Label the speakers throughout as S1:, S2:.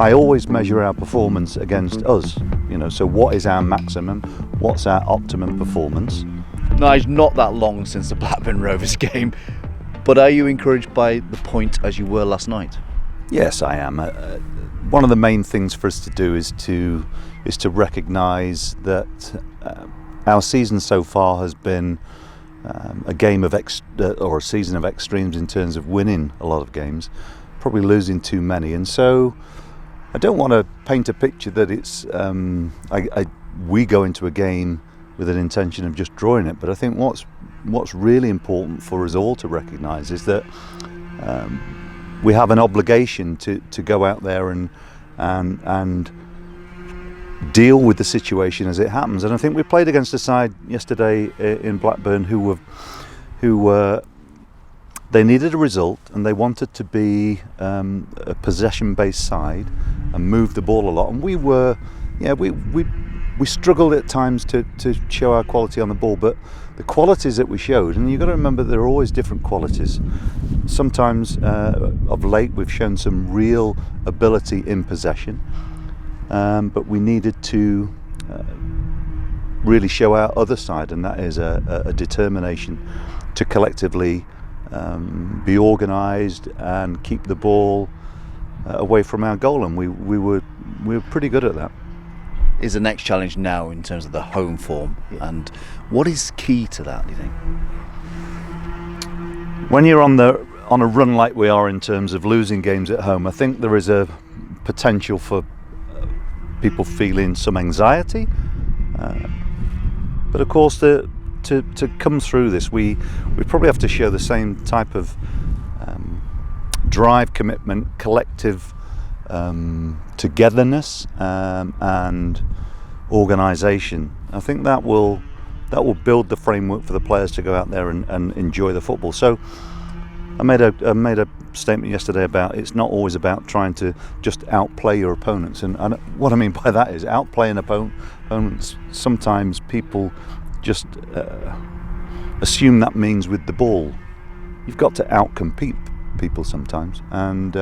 S1: I always measure our performance against us. So what is our maximum? What's our optimum performance?
S2: Nigel, not that long since the Blackburn Rovers game, but are you encouraged by the point as you were last night?
S1: Yes, I am. One of the main things for us to do is to recognise that our season so far has been a game of or a season of extremes in terms of winning a lot of games, probably losing too many, and so I don't want to paint a picture that it's we go into a game with an intention of just drawing it. But I think what's really important for us all to recognise is that we have an obligation to go out there and deal with the situation as it happens. And I think we played against a side yesterday in Blackburn who they needed a result, and they wanted to be a possession-based side and move the ball a lot. And we struggled at times to show our quality on the ball, but the qualities that we showed, and you've got to remember there are always different qualities. Sometimes of late we've shown some real ability in possession, but we needed to really show our other side, and that is a determination to collectively be organised and keep the ball away from our goal, and we were pretty good at that.
S2: Is the next challenge now in terms of the home form, and what is key to that, do you think?
S1: When you're on a run like we are in terms of losing games at home, I think there is a potential for people feeling some anxiety, but of course to come through this we probably have to show the same type of drive, commitment, collective togetherness, and organisation. I think that will build the framework for the players to go out there and enjoy the football. So I made a statement yesterday about it's not always about trying to just outplay your opponents, and what I mean by that is outplaying opponents. Sometimes people just assume that means with the ball. You've got to outcompete people sometimes, and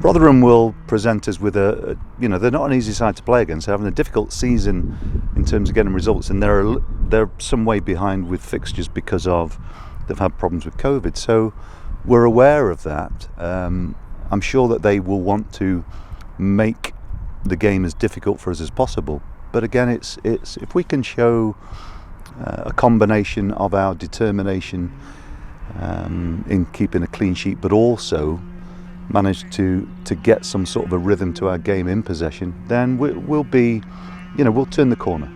S1: Rotherham will present us with they're not an easy side to play against. They're having a difficult season in terms of getting results, and they're some way behind with fixtures because they've had problems with COVID. So we're aware of that. I'm sure that they will want to make the game as difficult for us as possible. But again, it's if we can show a combination of our determination in keeping a clean sheet, but also manage to get some sort of a rhythm to our game in possession, then we'll be, we'll turn the corner.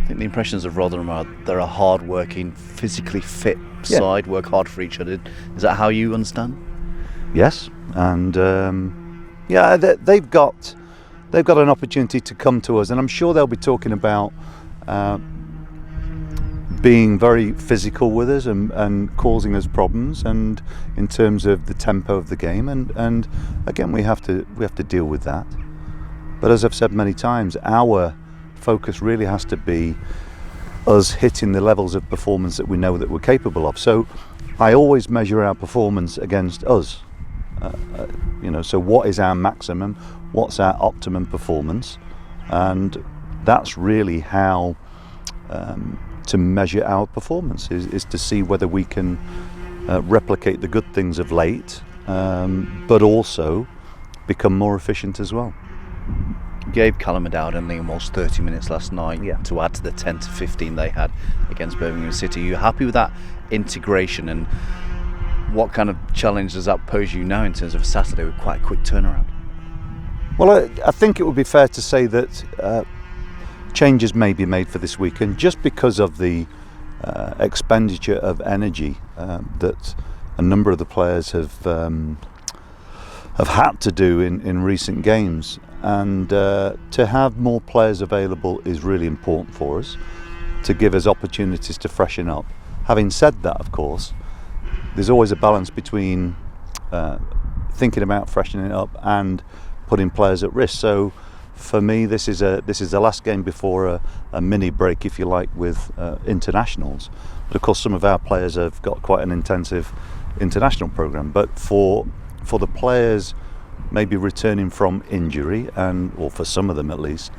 S2: I think the impressions of Rotherham are they're a hard-working, physically fit side, work hard for each other. Is that how you understand?
S1: Yes, and they've got an opportunity to come to us, and I'm sure they'll be talking about being very physical with us and causing us problems, and in terms of the tempo of the game, and again we have to deal with that. But as I've said many times, our focus really has to be us hitting the levels of performance that we know that we're capable of. So I always measure our performance against us. So what is our maximum? What's our optimum performance? And that's really how to measure our performance is to see whether we can replicate the good things of late, but also become more efficient as well.
S2: You gave Callum and Liam Walsh 30 minutes last night to add to the 10 to 15 they had against Birmingham City. Are you happy with that integration, and what kind of challenge does that pose you now in terms of a Saturday with quite a quick turnaround?
S1: Well, I think it would be fair to say that changes may be made for this weekend just because of the expenditure of energy that a number of the players have had to do in recent games, and to have more players available is really important for us to give us opportunities to freshen up. Having said that, of course, there's always a balance between thinking about freshening up and putting players at risk. So for me, this is the last game before a mini break, if you like, with internationals. But of course, some of our players have got quite an intensive international programme. But for the players maybe returning from injury, or for some of them at least,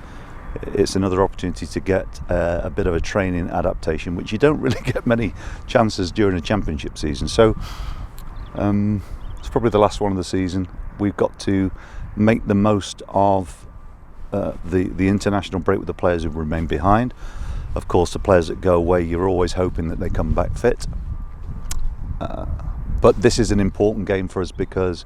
S1: it's another opportunity to get a bit of a training adaptation, which you don't really get many chances during a championship season. So it's probably the last one of the season. We've got to make the most of the international break with the players who remain behind. Of course, the players that go away, you're always hoping that they come back fit. But this is an important game for us because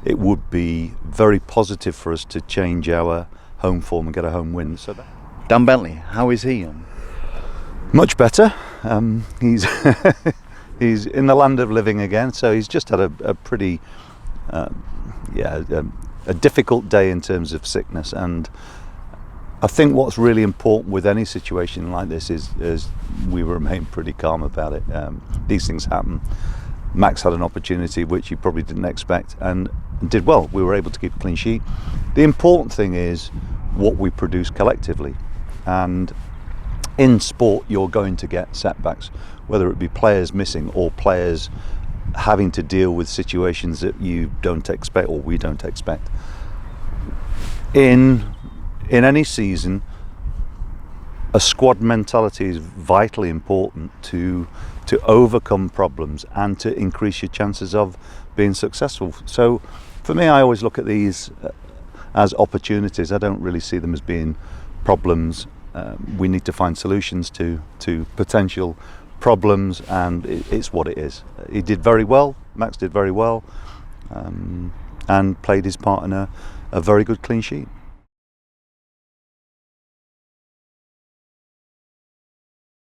S1: it would be very positive for us to change our home form and get a home win. So
S2: Dan Bentley, how is he?
S1: Much better. He's he's in the land of living again. So he's just had a pretty a difficult day in terms of sickness. And I think what's really important with any situation like this is we remain pretty calm about it. These things happen. Max had an opportunity which he probably didn't expect and did well. We were able to keep a clean sheet. The important thing is what we produce collectively, and in sport you're going to get setbacks, whether it be players missing or players having to deal with situations that you don't expect or we don't expect. In any season, a squad mentality is vitally important to overcome problems and to increase your chances of being successful. So for me, I always look at these as opportunities. I don't really see them as being problems. We need to find solutions to potential problems, and it's what it is. He did very well, Max did very well, and played his part in a very good clean sheet.